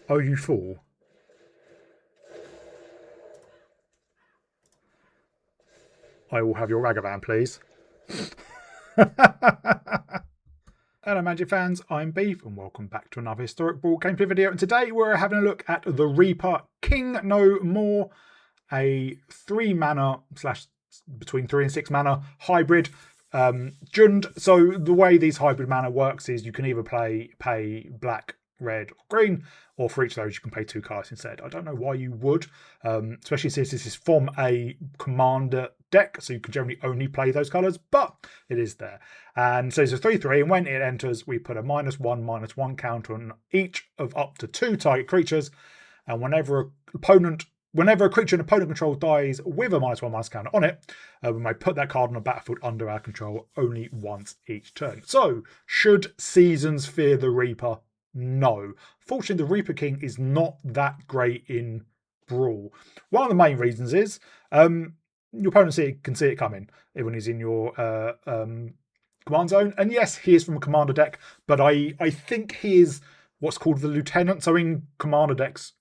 Oh, you fool. I will have your Ragavan, please. Hello Magic fans, I'm Beef and welcome back to another Historic Brawl gameplay video, and today we're having a look at the Reaper King No More, a 3 mana slash between 3 and 6 mana hybrid Jund. So the way these hybrid mana works is you can either pay black, red or green, or for each of those you can pay 2 cards instead. I don't know why you would, especially since this is from a commander deck, so you can generally only play those colours, but it is there. And so it's a 3/3, and when it enters we put a -1/-1 counter on each of up to 2 target creatures, and whenever a creature an opponent controls dies with a -1/- counter on it, we may put that card on the battlefield under our control only once each turn. So, should Seasons fear the Reaper? No. Fortunately, the Reaper King is not that great in Brawl. One of the main reasons is your opponent can see it coming when he's in your command zone. And yes, he is from a commander deck, but I think he is what's called the lieutenant. So in commander decks,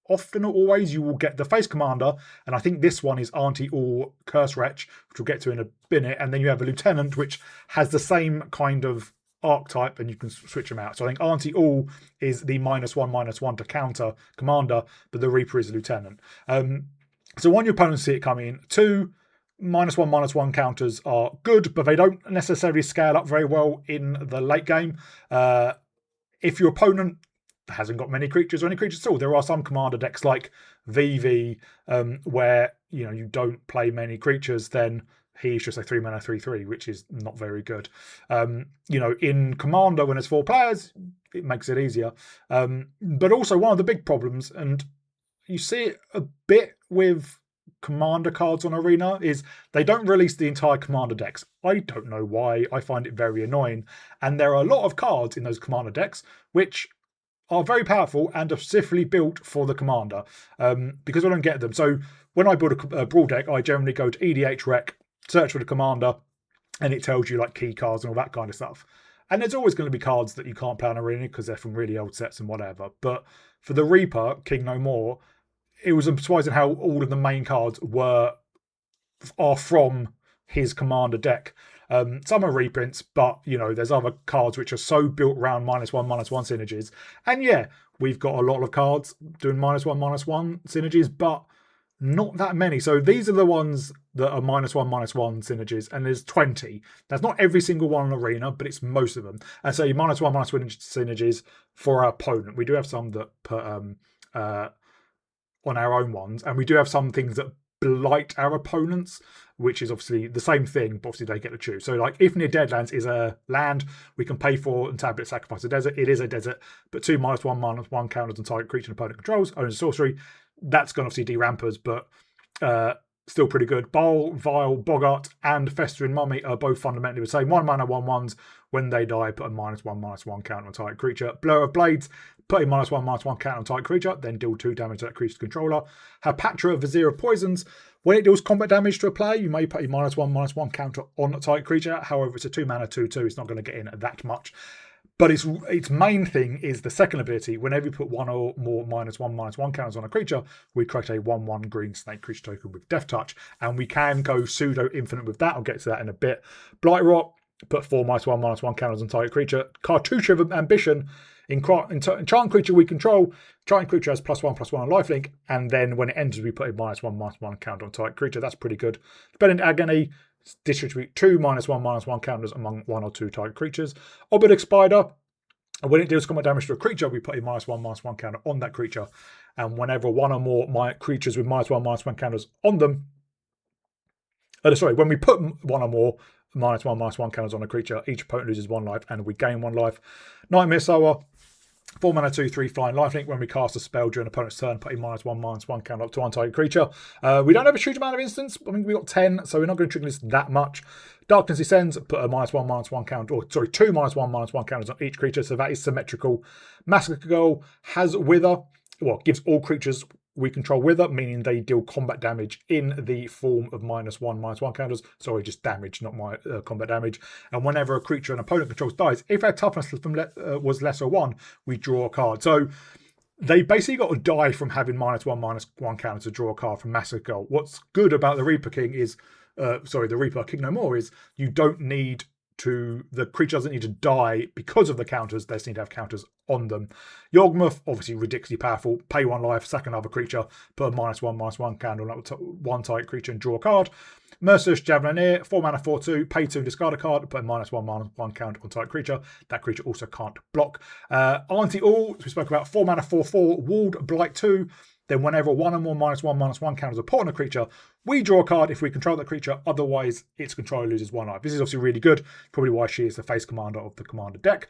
often or always, you will get the face commander, and I think this one is Auntie Ool Cursewretch, which we'll get to in a minute, and then you have a lieutenant, which has the same kind of archetype, and you can switch them out. So I think Auntie Ool is the -1/-1 to counter commander, but the Reaper is a lieutenant. So one, your opponents see it coming. 2, -1/-1 counters are good, but they don't necessarily scale up very well in the late game. If your opponent hasn't got many creatures or any creatures at all, there are some commander decks like Vivi where you don't play many creatures, then he's just a 3 mana 3/3, which is not very good. In Commander, when it's 4 players, it makes it easier. But also one of the big problems, and you see it a bit with Commander cards on Arena, is they don't release the entire Commander decks. I don't know why. I find it very annoying. And there are a lot of cards in those Commander decks which are very powerful and are specifically built for the Commander, because I don't get them. So when I build a Brawl deck, I generally go to EDH Rec, search for the commander, and it tells you like key cards and all that kind of stuff. And there's always going to be cards that you can't play on Arena because they're from really old sets and whatever. But for the Reaper King No More, it was surprising how all of the main cards are from his commander deck. Some are reprints, but there's other cards which are so built around -1/-1 synergies. And yeah, we've got a lot of cards doing -1/-1 synergies, but not that many. So these are the ones that are -1/-1 synergies, and there's 20. That's not every single one in Arena, but it's most of them. And so your -1/-1 synergies for our opponent. We do have some that put on our own ones, and we do have some things that blight our opponents, which is obviously the same thing, but obviously they get to choose. So like if Near Deadlands is a land we can pay for and tablet sacrifice a desert, it is a desert, but 2 -1/-1 counters on target creature and opponent controls, owns sorcery. That's going to obviously derampers, but still pretty good. Bile-Vial Boggart and Festering Mummy are both fundamentally the same. 1 mana 1/1s. When they die, put a -1/-1 counter on target creature. Blur of Blades, put a -1/-1 counter on target creature, then deal 2 damage to that creature's controller. Hapatra, Vizier of Poisons. When it deals combat damage to a player, you may put a -1/-1 counter on a target creature. However, it's a 2 mana 2/2. It's not going to get in that much. But its main thing is the second ability. Whenever you put 1 or more -1/-1 counters on a creature, we create a 1/1 green snake creature token with Death Touch. And we can go pseudo infinite with that. I'll get to that in a bit. Blight Rot, put 4 -1/-1 counters on target creature. Cartouche of Ambition. Enchant creature we control. Enchant creature has +1/+1 on lifelink. And then when it enters, we put a -1/-1 counter on target creature. That's pretty good. Splendid Agony. Distribute 2 -1/-1 counters among 1 or 2 target creatures. Obelisk Spider. When it deals combat damage to a creature, we put a -1/-1 counter on that creature. And whenever 1 or more creatures with -1/-1 counters on them. When we put 1 or more -1/-1 counters on a creature, each opponent loses 1 life and we gain 1 life. Nightmare Sower. 4 mana 2/3 flying lifelink. When we cast a spell during an opponent's turn, put a -1/-1 counter up to one target creature. We don't have a huge amount of instants. I mean, we got 10, so we're not going to trigger this that much. Darkness Descends, put a -1/-1 counter, 2 -1/-1 counters on each creature, so that is symmetrical. Massacre Girl has Wither, gives all creatures we control Wither, meaning they deal combat damage in the form of -1/-1 counters. Sorry, just damage, not my combat damage. And whenever a creature an opponent controls dies, if our toughness was lesser 1, we draw a card. So they basically got to die from having -1/-1 counter to draw a card from Massacre. What's good about the Reaper King is, the Reaper King No More is you don't need to, the creature doesn't need to die because of the counters, they just need to have counters on them. Yawgmoth, obviously ridiculously powerful, pay 1 life, sack another creature, put a -1/-1 counter on that one type creature and draw a card. Merciless Javelineer, 4 mana, 4/2, pay 2, discard a card, put a -1/-1 counter on type creature. That creature also can't block. Auntie Ool, as we spoke about, 4 mana, 4/4, walled, blight 2. Then whenever one or more -1/-1 counters are put on a creature, we draw a card if we control that creature, otherwise its controller loses 1 life. This is obviously really good, probably why she is the face commander of the commander deck,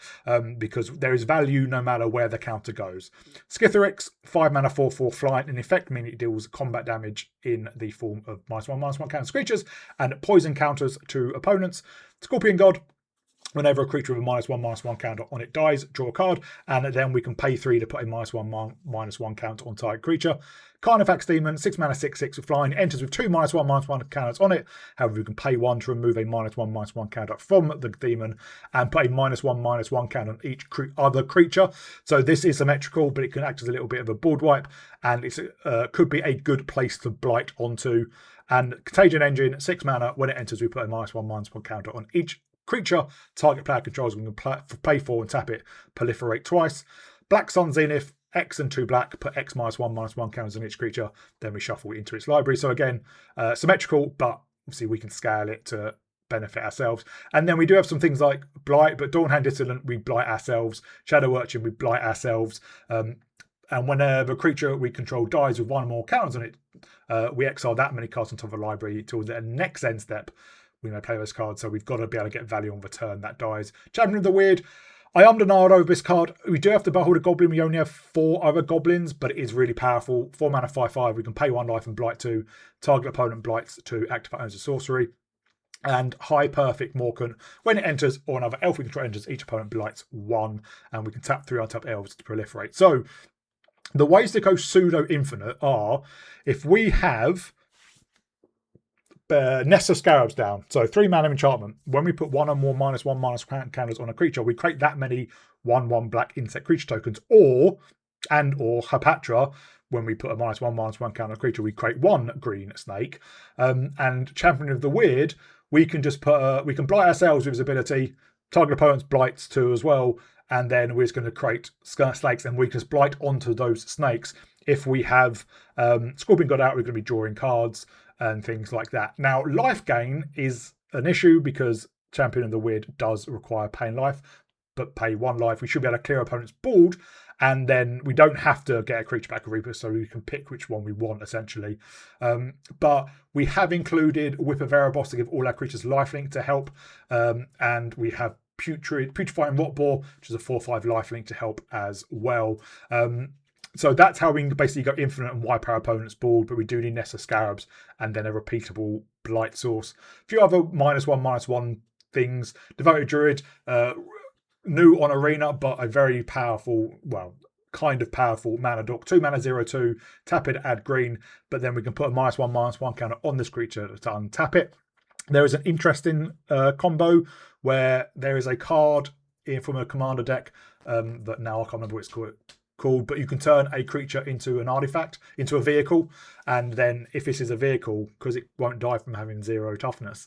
because there is value no matter where the counter goes. Skithiryx, 5 mana, 4/4, flying, in effect meaning it deals combat damage in the form of -1/-1 counters creatures and poison counters to opponents. Scorpion God, whenever a creature with a -1/-1 counter on it dies, draw a card, and then we can pay 3 to put a -1/-1 counter on target creature. Carnifex Demon, 6 mana, 6/6 with flying, enters with 2 -1/-1 counters on it. However, we can pay 1 to remove a -1/-1 counter from the demon and put a -1/-1 counter on each other creature. So this is symmetrical, but it can act as a little bit of a board wipe, and it could be a good place to blight onto. And Contagion Engine, 6 mana, when it enters, we put a -1/-1 counter on each creature target player controls. We can pay 4 and tap it, proliferate twice. Black Sun Zenith, X and 2 black, put X -1/-1 counters on each creature, then we shuffle it into its library. So again, symmetrical, but obviously we can scale it to benefit ourselves. And then we do have some things like Blight, but Dawnhand Dissident, we blight ourselves. Shadow Urchin, we blight ourselves. And whenever a creature we control dies with 1 or more counters on it, we exile that many cards on top of the library till the next end step. We may play those cards, so we've got to be able to get value on return that dies. Champion of the Weird. I am denied over this card. We do have to behold a goblin. We only have 4 other goblins, but it is really powerful. 4 mana, 5/5. We can pay 1 life and blight 2. Target opponent blights to activate owns a sorcery. And High Perfect Morcant. When it enters or another elf we control enters, each opponent blights 1. And we can tap 3 untap elves to proliferate. So the ways to go pseudo infinite are if we have Nest of Scarabs down. So 3 mana enchantment. When we put 1 or more -1/-1 counters on a creature, we create that many 1/1 black insect creature tokens. Or Hapatra, when we put a -1/-1 counter on a creature, we create 1 green snake. And Champion of the Weird, we can just put we can blight ourselves with his ability. Target opponent's blights 2 as well. And then we're just going to create snakes, and we just blight onto those snakes. If we have Scorpion God out, we're going to be drawing cards and things like that. Now, life gain is an issue because Champion of the Weird does require paying life, but pay 1 life. We should be able to clear opponent's board, and then we don't have to get a creature back a Reaper, so we can pick which one we want, essentially. But we have included Whip of Erebos to give all our creatures lifelink to help, and we have Putrefying Rotboar, which is a 4/5 lifelink to help as well. So that's how we can basically go infinite and wipe our opponent's board, but we do need Nest of Scarabs and then a repeatable blight source. A few other -1/-1 things. Devoted Druid, new on Arena, but a very powerful, well, kind of powerful mana dork. 2 mana, 0/2, tap it, add green, but then we can put a -1/-1 counter on this creature to untap it. There is an interesting combo where there is a card from a commander deck that now I can't remember what it's called, but you can turn a creature into an artifact, into a vehicle, and then if this is a vehicle, because it won't die from having 0 toughness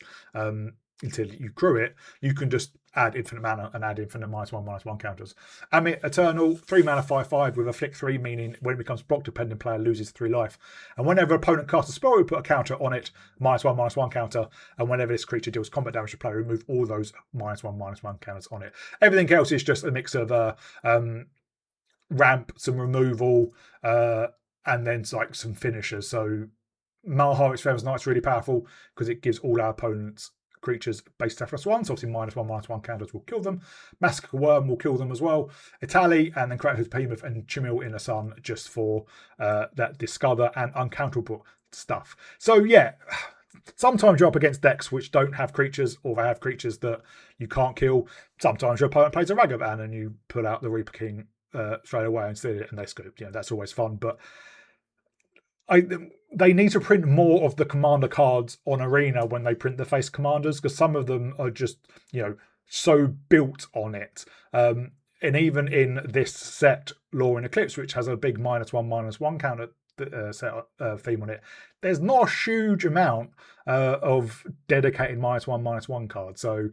until you crew it, you can just add infinite mana and add infinite -1/-1 counters. Ammit Eternal, 3 mana, 5/5 with a flick 3, meaning when it becomes block dependent, player loses 3 life. And whenever opponent casts a spell, we put a counter on it, -1/-1 counter, and whenever this creature deals combat damage to player, remove all those -1/-1 counters on it. Everything else is just a mix of ramp, some removal, and then like some finishers. So Malhar's Feathers Knight's really powerful because it gives all our opponents creatures base attack +1, so obviously -1/-1 counters will kill them. Massacre Worm will kill them as well. Itali, and then Kratos Behemoth and Chimil in the Sun just for that discover and uncounterable stuff. So yeah, sometimes you're up against decks which don't have creatures, or they have creatures that you can't kill. Sometimes your opponent plays a Ragavan and you pull out the Reaper King straight away and steal it and they scoop. You know, that's always fun, but they need to print more of the commander cards on Arena when they print the face commanders, because some of them are just, you know, so built on it. and even in this set, Lorwyn Eclipsed, which has a big -1/-1 counter theme on it, there's not a huge amount of dedicated -1/-1 cards. So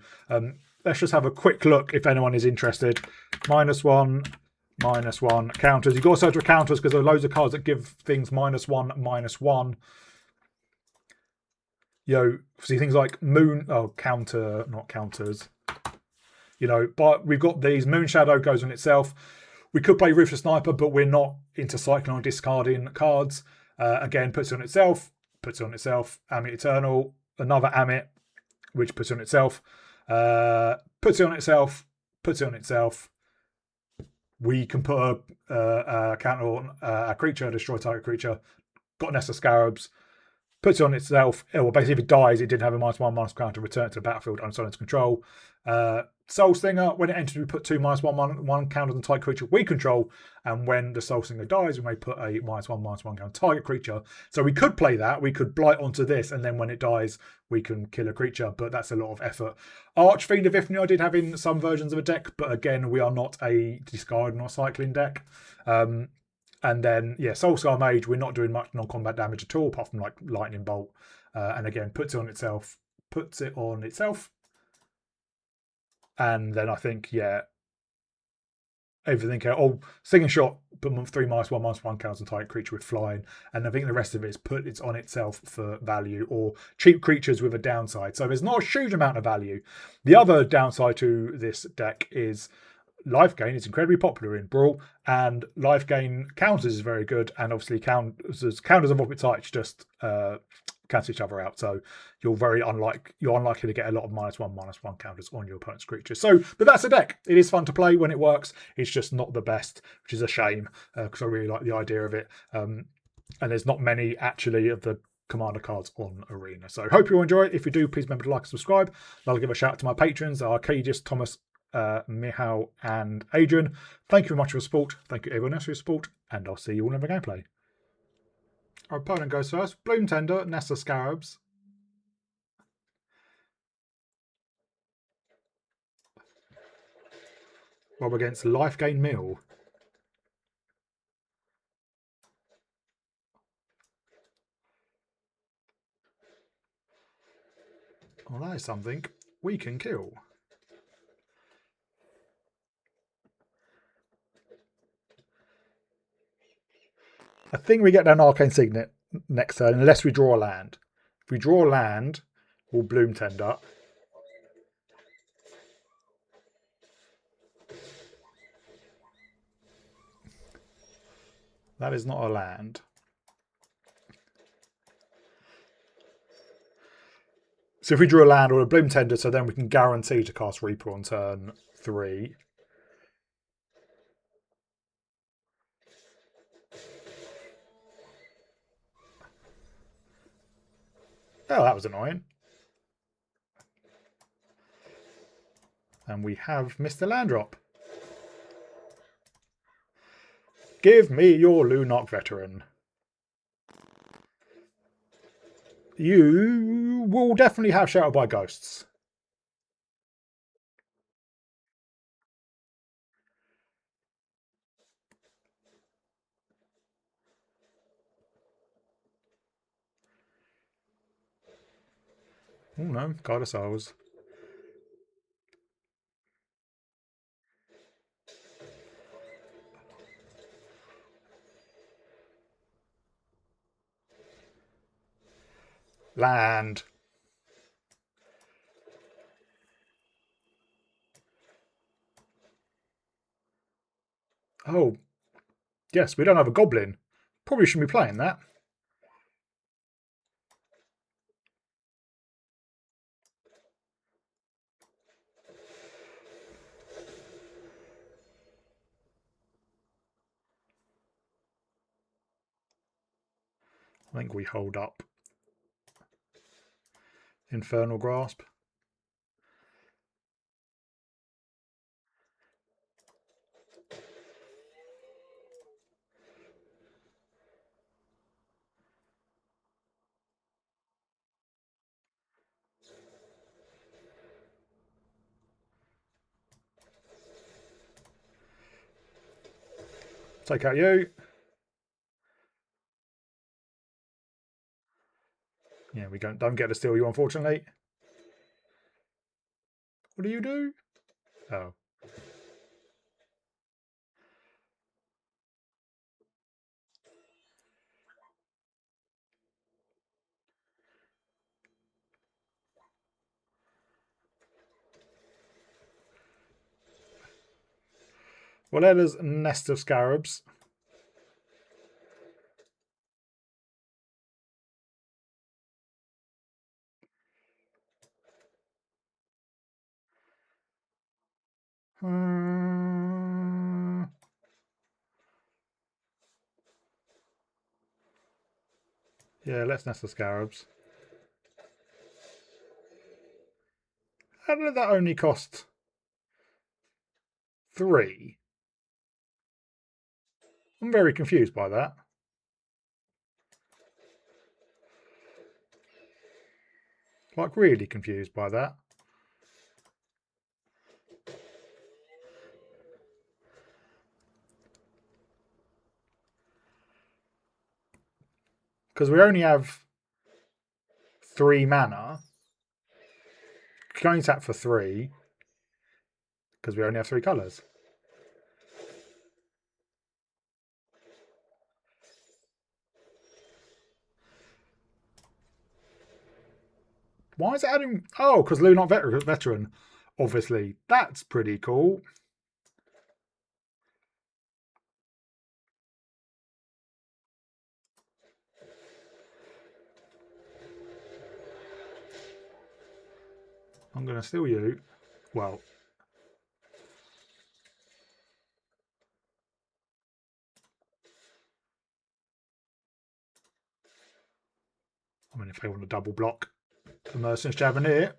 let's just have a quick look if anyone is interested. -1/-1 counters. You've got to search for counters because there are loads of cards that give things -1/-1. You know, see things like counter, not counters. You know, but we've got these. Moon Shadow goes on itself. We could play Ruthless Sniper, but we're not into cycling or discarding cards. Again, puts it on itself. Puts it on itself. Ammit Eternal. Another Ammit, which puts it on itself. Puts it on itself. Puts it on itself. We can put a counter on a creature, destroy target creature. Got Nest of Scarabs. Puts it on itself. Well, basically, if it dies, it didn't have a -1/- counter. Return it to the battlefield under silence control. Soul Slinger, when it enters, we put 2 -1/-1 counters on target creature we control. And when the Soul Slinger dies, we may put a -1/-1 counter target creature. So we could play that. We could blight onto this, and then when it dies, we can kill a creature. But that's a lot of effort. Archfiend of Ifni I did have in some versions of a deck, but again, we are not a discarding or cycling deck. And then, yeah, Soulscar Mage, we're not doing much non-combat damage at all, apart from like Lightning Bolt. And again, puts it on itself. And then I think, yeah, everything. Oh, Singing Shot, put 3 -1/-1 counters on target creature with flying. And I think the rest of it is it's on itself for value, or cheap creatures with a downside. So there's not a huge amount of value. The other downside to this deck is life gain is incredibly popular in Brawl, and life gain counters is very good, and obviously counters of Opposite Types just cancel each other out. So you're unlikely to get a lot of -1/-1 counters on your opponent's creatures. So, but that's a deck. It is fun to play when it works. It's just not the best, which is a shame because I really like the idea of it. And there's not many actually of the commander cards on Arena. So hope you enjoy it. If you do, please remember to like and subscribe. I'll give a shout out to my patrons, Arcadius, Thomas, Mihal and Adrian. Thank you very much for your support. Thank you everyone else for your support, and I'll see you all in the gameplay. Our opponent goes first. Bloom Tender, Nest of Scarabs. Rob against Life Gain Mill. Well, that is something we can kill. I think we get an Arcane Signet next turn, unless we draw a land. If we draw a land, we'll Bloom Tender. That is not a land. So if we draw a land or a Bloom Tender, so then we can guarantee to cast Reaper on turn 3. Oh, that was annoying. And we have missed the land drop. Give me your Lunarch Veteran. You will definitely have Shelter by Ghosts. Oh no, God of Souls. Land. Oh, yes, we don't have a Goblin. Probably shouldn't be playing that. I think we hold up. Infernal Grasp. Take out you. Yeah, we don't get to steal you, unfortunately. What do you do? Oh. Well, there's Nest of Scarabs. Yeah, let's Nest of Scarabs. How did that only cost 3? I'm very confused by that. Like, really confused by that. Because we only have 3 mana. We can only tap for 3. Because we only have 3 colours. Why is it adding... Oh, because Lunark Veteran. Obviously. That's pretty cool. I'm going to steal you. Well... I mean, if they want to double block the Mercenary Chevalier.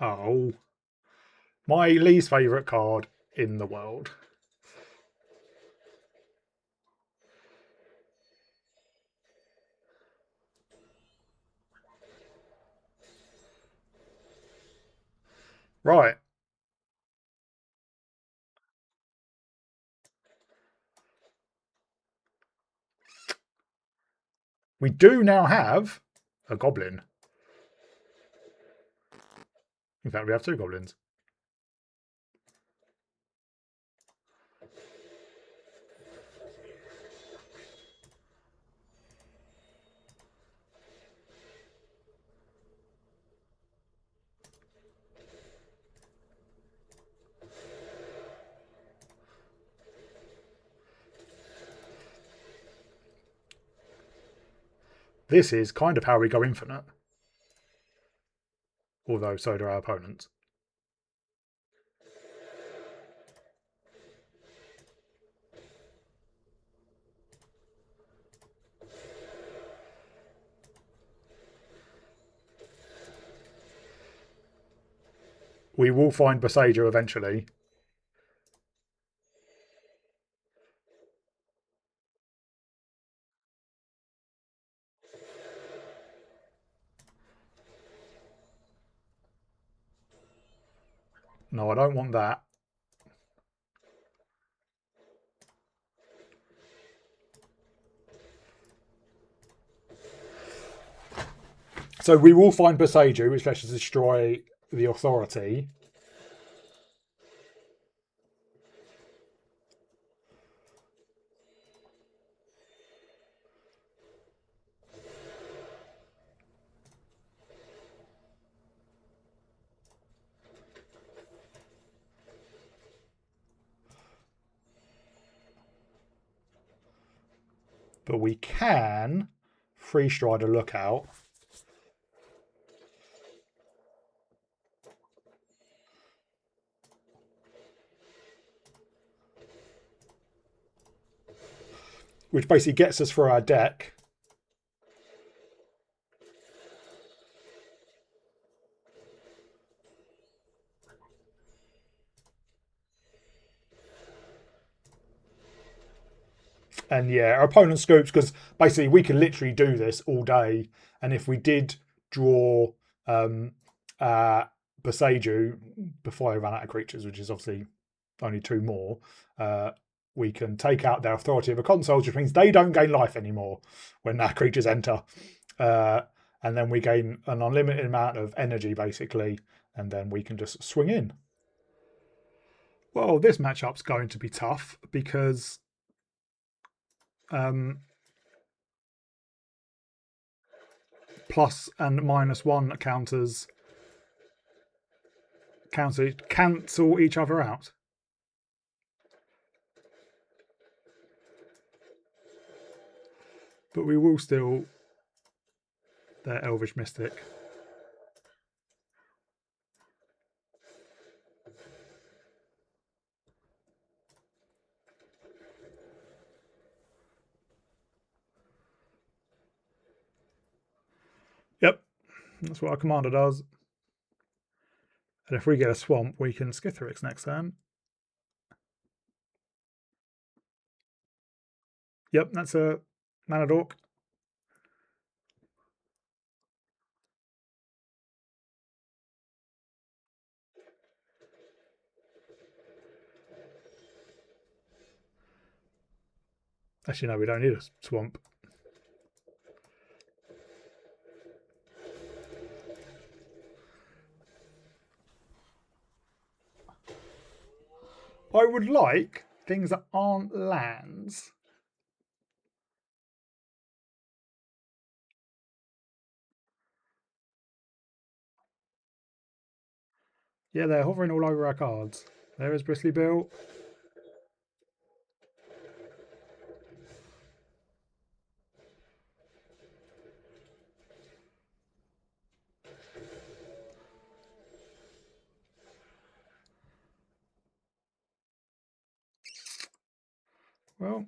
Oh. My least favourite card in the world. Right. We do now have a goblin. In fact, we have 2 goblins. This is kind of how we go infinite. Although so do our opponents. We will find Bosager eventually. No, I don't want that. So we will find Bosager, which lets us destroy the authority. But we can Free Strider Lookout. Which basically gets us through our deck. And yeah, our opponent scoops, because basically we can literally do this all day. And if we did draw Boseiju before I run out of creatures, which is obviously only 2 more, we can take out their authority of the consoles, which means they don't gain life anymore when our creatures enter. And then we gain an unlimited amount of energy, basically, and then we can just swing in. Well, this matchup's going to be tough because plus and -1 counters cancel each other out. But we will still their Elvish Mystic. Yep, that's what our commander does. And if we get a swamp, we can Skithiryx next turn. Yep, that's a Mana Dork. Actually, no, we don't need a swamp. I would like things that aren't lands. Yeah, they're hovering all over our cards. There is Bristly Bill. Well,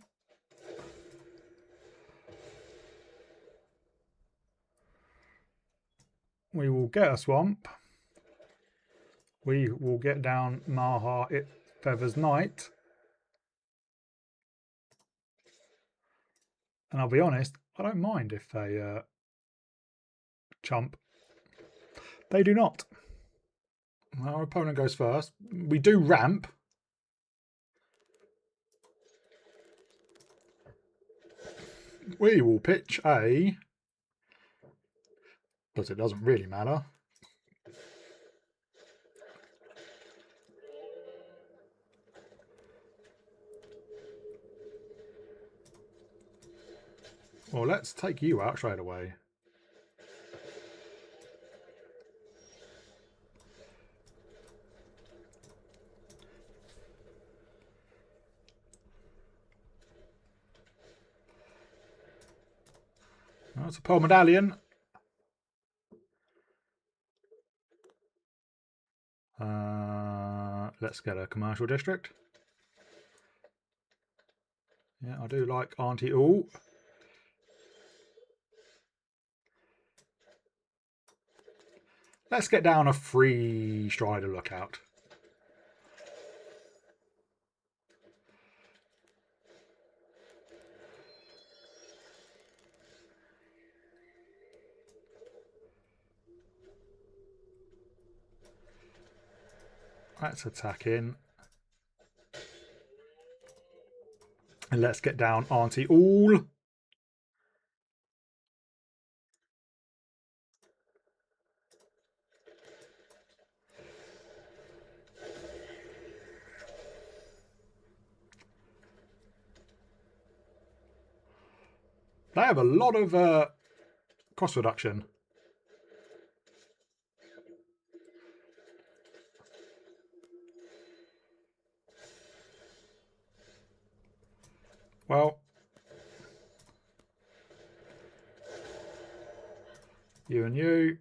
we will get a swamp. We will get down Maha Feather's Knight. And I'll be honest, I don't mind if they chump. They do not. Our opponent goes first. We do ramp. We will pitch a... But it doesn't really matter. Well, let's take you out straight away. That's a Pearl Medallion. Let's get a commercial district. Yeah, I do like Auntie Ool. Let's get down a free Strider Lookout. Let's attack in. And let's get down Auntie Ool. They have a lot of cost reduction. Well, you and you.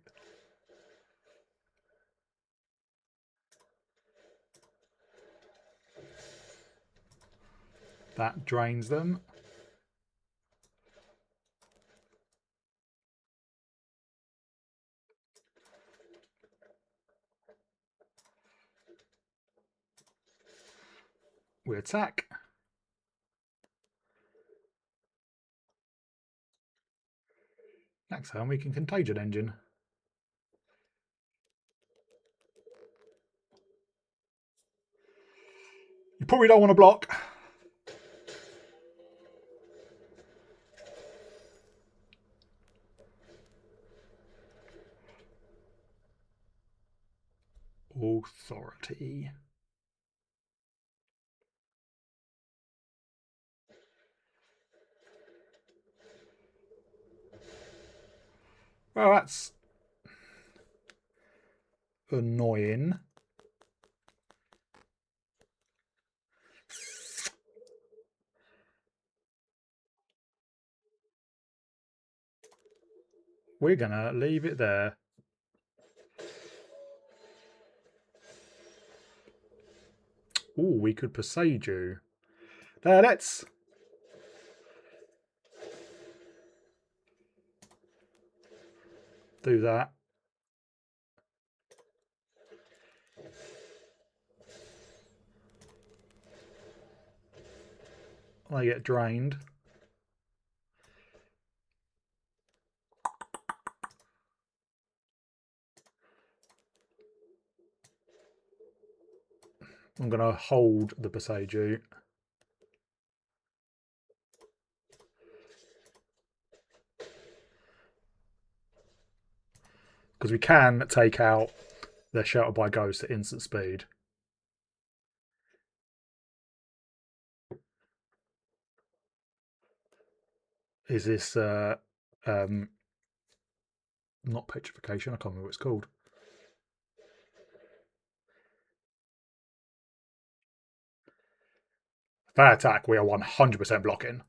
That drains them. We attack. Next time we can Contagion Engine. You probably don't want to block. Authority. Well, that's annoying. We're going to leave it there. Oh, we could presage you. Let's do that. They get drained. I'm going to hold the Passeju. Because we can take out their Shelter by Ghost at instant speed. Is this not petrification? I can't remember what it's called. That attack we are 100% blocking.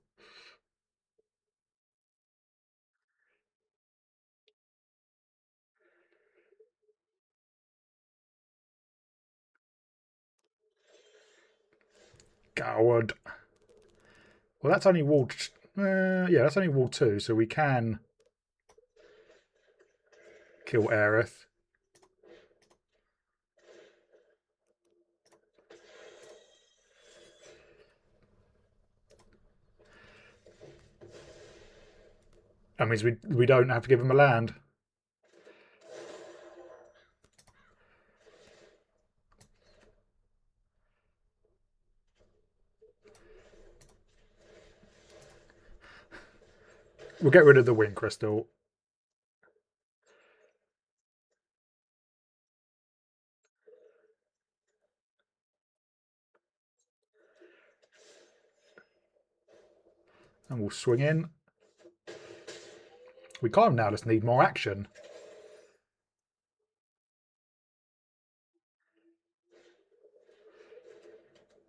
Coward. Well, that's only wall. Yeah, that's only wall 2, so we can kill Aerith. That means we don't have to give him a land. We'll get rid of the Wind Crystal. And we'll swing in. We kind of now just need more action.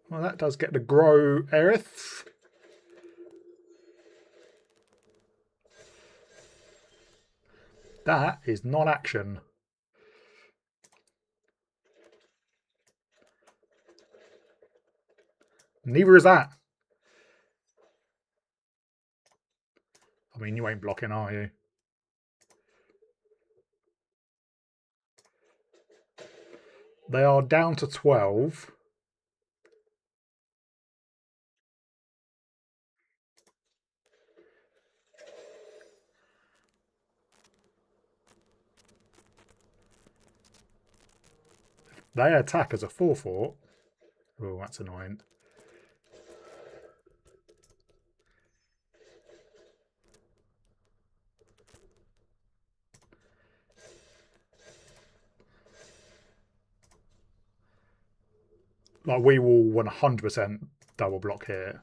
Well, that does get to grow Aerith. That is not action. Neither is that. I mean, you ain't blocking, are you? They are down to 12. They attack as a 4/4. Oh, that's annoying. Like, we will 100% double block here.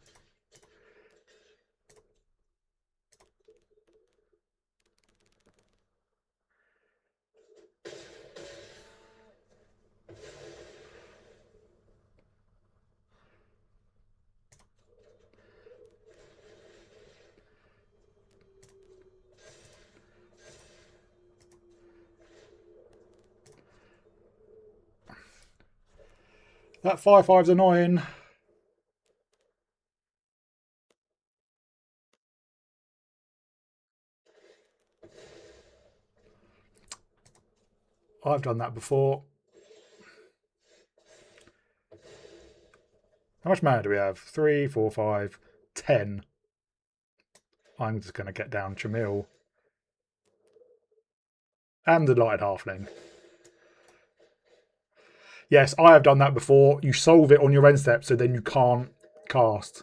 That 5/5's annoying. I've done that before. How much mana do we have? 3, 4, 5, 10. I'm just going to get down Chamil. And the Lighted Halfling. Yes, I have done that before. You solve it on your end step, so then you can't cast.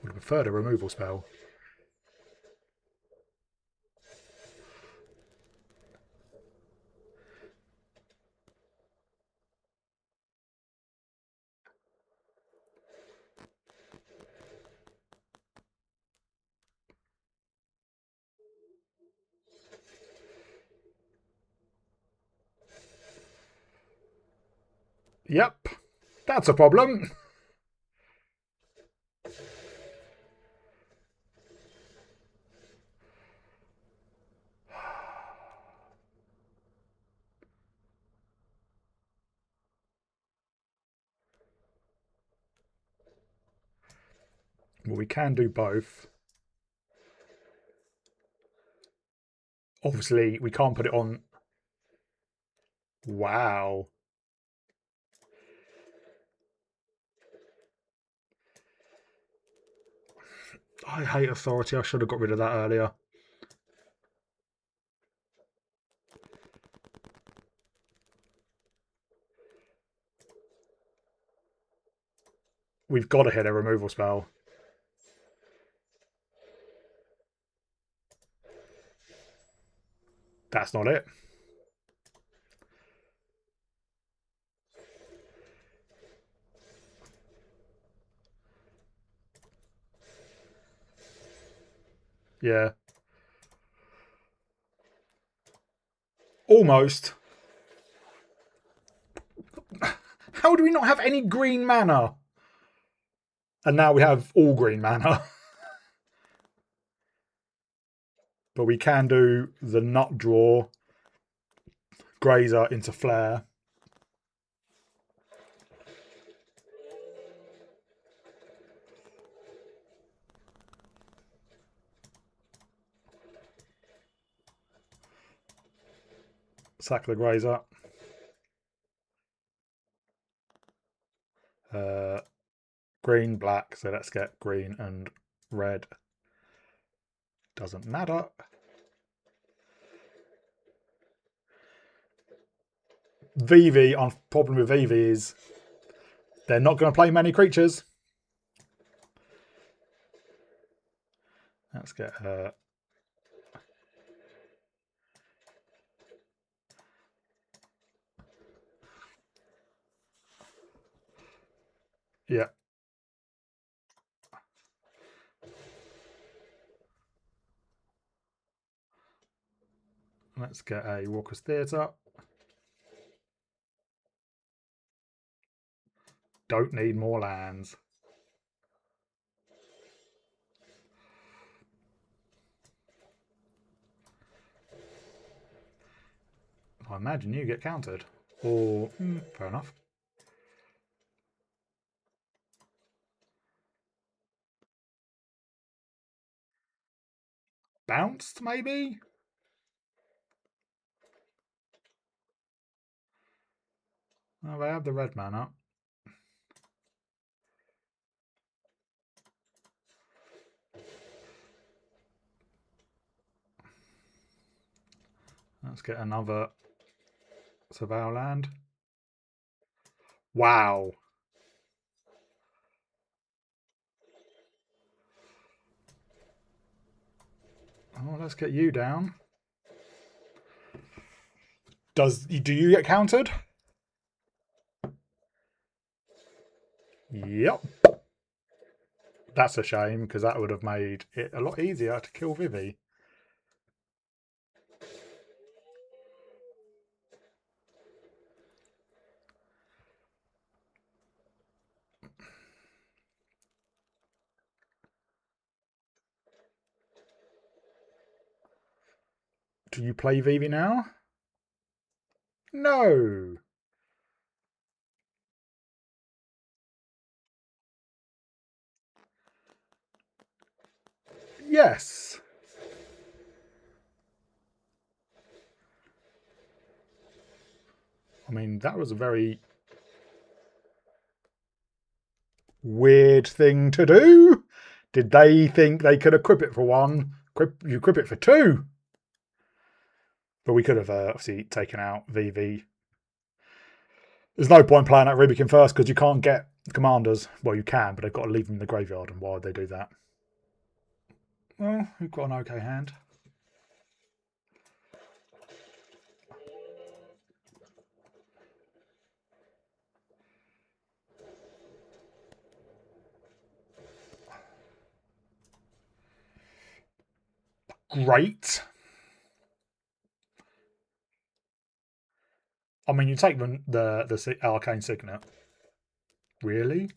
Would have preferred a removal spell. Yep, that's a problem. Well, we can do both. Obviously, we can't put it on. Wow. I hate authority. I should have got rid of that earlier. We've got to hit a removal spell. That's not it. Yeah. Almost. How do we not have any green mana? And now we have all green mana. But we can do the nut draw, Grazer into Flare. Sack the Grazer. Green, black, so let's get green and red. Doesn't matter. Vivi, our problem with Vivi is they're not going to play many creatures. Let's get her. Yeah. Let's get a Walker's Theatre. Don't need more lands. I imagine you get countered. Or, fair enough. Bounced, maybe? Oh, they have the red mana. Let's get another Surveil land. Wow. Oh, let's get you down. Do you get countered? Yep. That's a shame, because that would have made it a lot easier to kill Vivi. Do you play Vivi now? No. Yes. I mean, that was a very... Weird thing to do. Did they think they could equip it for one? You equip it for two. But we could have obviously taken out Vivi. There's no point playing out Rubikon first because you can't get commanders. Well, you can, but they've got to leave them in the graveyard. And why would they do that? Well, we've got an okay hand. Great. I mean, you take the Arcane Signet. Really?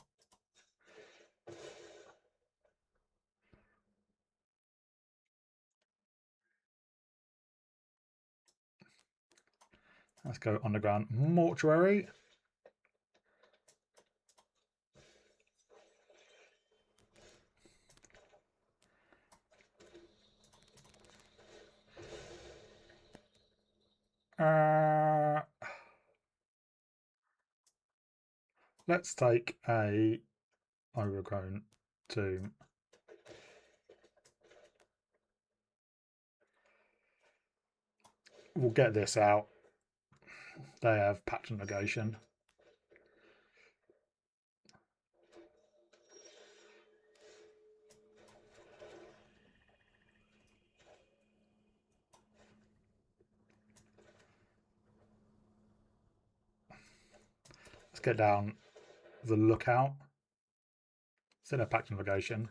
Let's go Underground Mortuary. Let's take a Overgrown Tomb. We'll get this out. They have Pact of Negation. Let's get down the Lookout. Instead of Pact of Negation.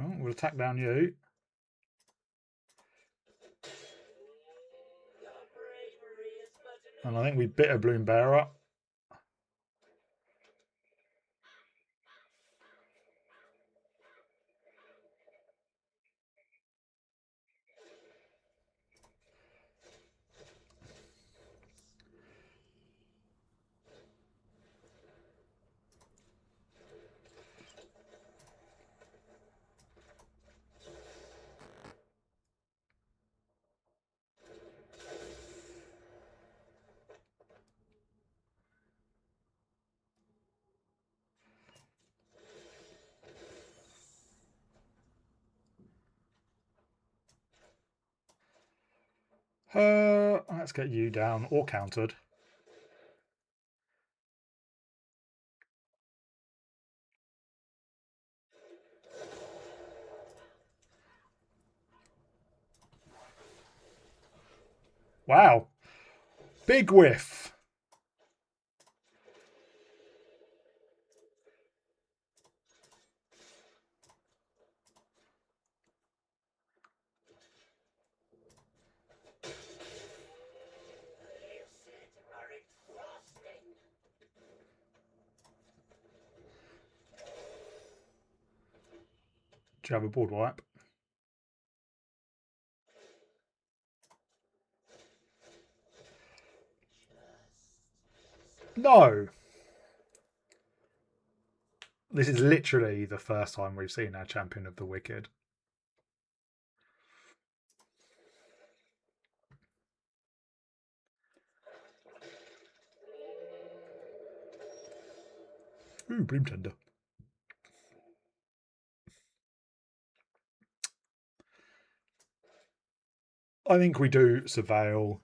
Oh, we'll attack down you. And I think we bit a Bloom Bearer. Let's get you down or countered. Wow. Big whiff. Do you have a board wipe? No. This is literally the first time we've seen our Champion of the Wicked. Ooh, Bloom Tender. I think we do Surveil.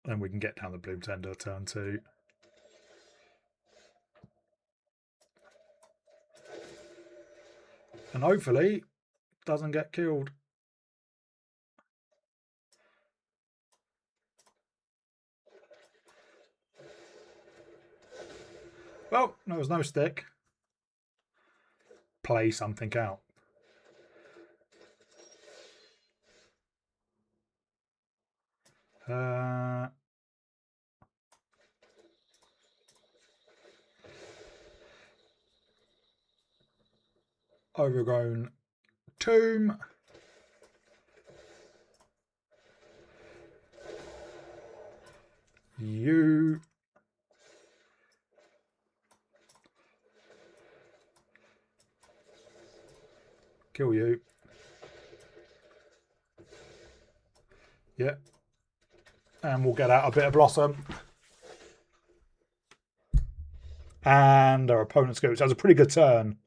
Then we can get down the Bloom Tender turn 2. And hopefully doesn't get killed. Well, there was no stick. Play something out. Overgrown Tomb. You. Kill you. Yeah. And we'll get out a bit of Blossom. And our opponent's goes. That was a pretty good turn.